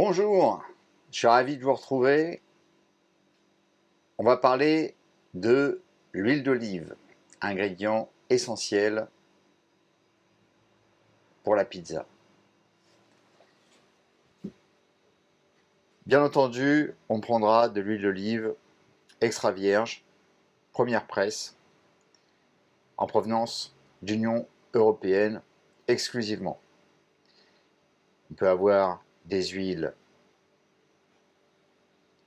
Bonjour, je suis ravi de vous retrouver. On va parler de l'huile d'olive, ingrédient essentiel pour la pizza. Bien entendu, on prendra de l'huile d'olive extra vierge, première presse, en provenance d'Union européenne exclusivement. On peut avoir des huiles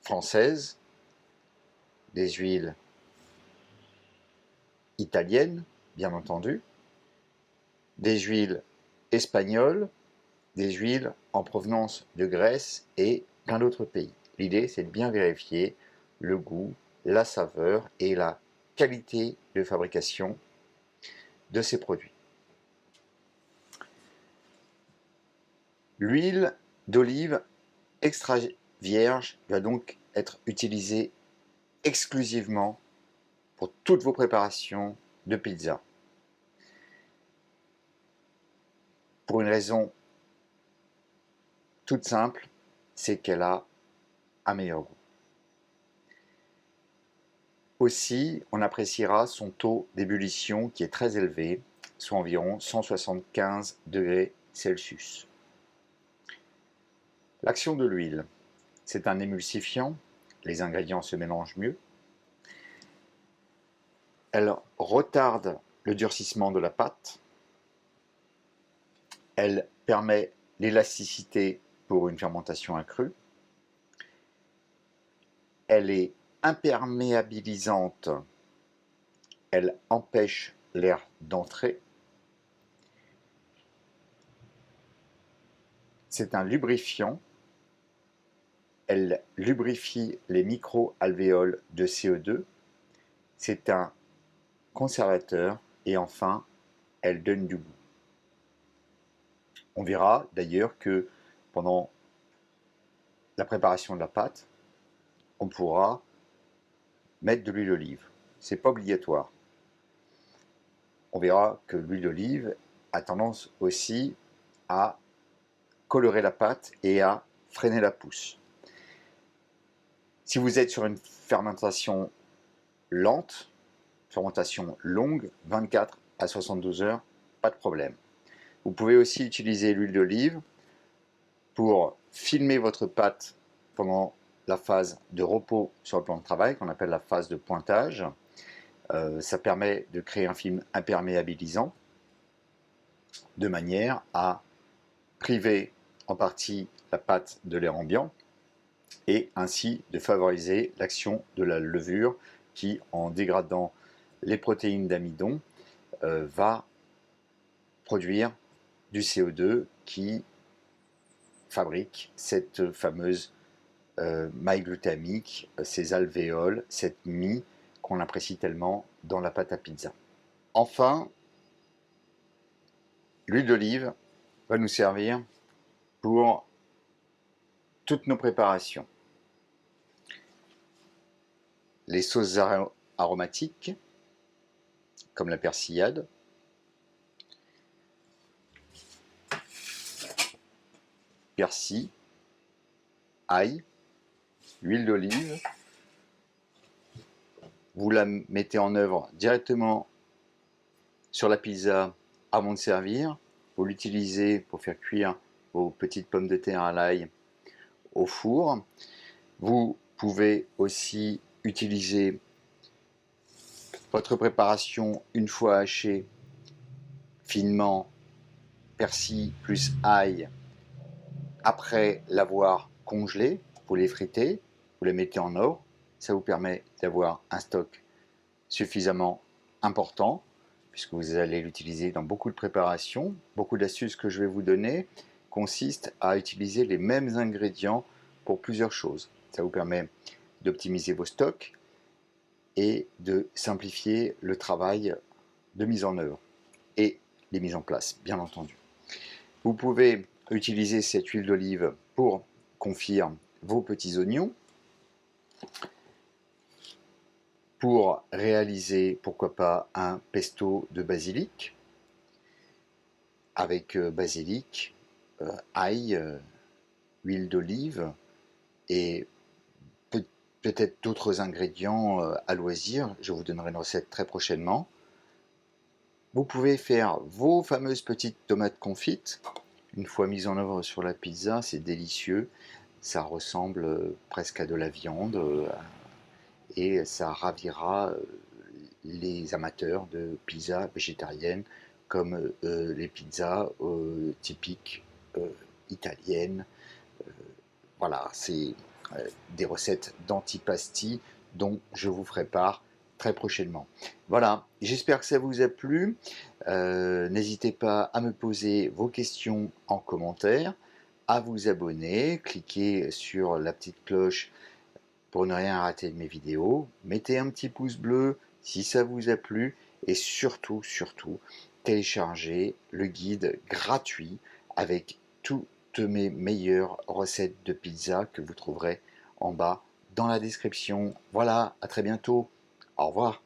françaises, des huiles italiennes, bien entendu, des huiles espagnoles, des huiles en provenance de Grèce et plein d'autres pays. L'idée, c'est de bien vérifier le goût, la saveur et la qualité de fabrication de ces produits. L'huile d'olive extra vierge doit donc être utilisée exclusivement pour toutes vos préparations de pizza. Pour une raison toute simple, c'est qu'elle a un meilleur goût. Aussi, on appréciera son taux d'ébullition qui est très élevé, soit environ 175 degrés Celsius. L'action de l'huile, c'est un émulsifiant, les ingrédients se mélangent mieux. Elle retarde le durcissement de la pâte. Elle permet l'élasticité pour une fermentation accrue. Elle est imperméabilisante. Elle empêche l'air d'entrer. C'est un lubrifiant. Elle lubrifie les micro-alvéoles de CO2. C'est un conservateur. Et enfin, elle donne du goût. On verra d'ailleurs que pendant la préparation de la pâte, on pourra mettre de l'huile d'olive. Ce n'est pas obligatoire. On verra que l'huile d'olive a tendance aussi à colorer la pâte et à freiner la pousse. Si vous êtes sur une fermentation lente, fermentation longue, 24 à 72 heures, pas de problème. Vous pouvez aussi utiliser l'huile d'olive pour filmer votre pâte pendant la phase de repos sur le plan de travail, qu'on appelle la phase de pointage. Ça permet de créer un film imperméabilisant de manière à priver en partie la pâte de l'air ambiant et ainsi de favoriser l'action de la levure qui, en dégradant les protéines d'amidon, va produire du CO2 qui fabrique cette fameuse maille glutamique, ces alvéoles, cette mie qu'on apprécie tellement dans la pâte à pizza. Enfin, l'huile d'olive va nous servir pour toutes nos préparations. Les sauces aromatiques, comme la persillade, persil, ail, huile d'olive. Vous la mettez en œuvre directement sur la pizza avant de servir. Vous l'utilisez pour faire cuire vos petites pommes de terre à l'ail au four. Vous pouvez aussi utiliser votre préparation une fois hachée finement, persil plus ail, après l'avoir congelé. Vous les fritez, vous les mettez en eau. Ça vous permet d'avoir un stock suffisamment important puisque vous allez l'utiliser dans beaucoup de préparations. Beaucoup d'astuces que je vais vous donner consistent à utiliser les mêmes ingrédients pour plusieurs choses. Ça vous permet d'optimiser vos stocks et de simplifier le travail de mise en œuvre et les mises en place, bien entendu. Vous pouvez utiliser cette huile d'olive pour confire vos petits oignons, pour réaliser, pourquoi pas, un pesto de basilic, avec basilic, ail, huile d'olive et peut-être d'autres ingrédients à loisir. Je vous donnerai une recette très prochainement. Vous pouvez faire vos fameuses petites tomates confites. Une fois mises en œuvre sur la pizza, c'est délicieux. Ça ressemble presque à de la viande et ça ravira les amateurs de pizza végétarienne comme les pizzas typiques italiennes. Voilà, c'est des recettes d'antipasti dont je vous ferai part très prochainement. Voilà, j'espère que ça vous a plu. N'hésitez pas à me poser vos questions en commentaire, à vous abonner, cliquez sur la petite cloche pour ne rien rater de mes vidéos. Mettez un petit pouce bleu si ça vous a plu et surtout, téléchargez le guide gratuit avec toutes mes meilleures recettes de pizza que vous trouverez en bas dans la description. Voilà, à très bientôt. Au revoir.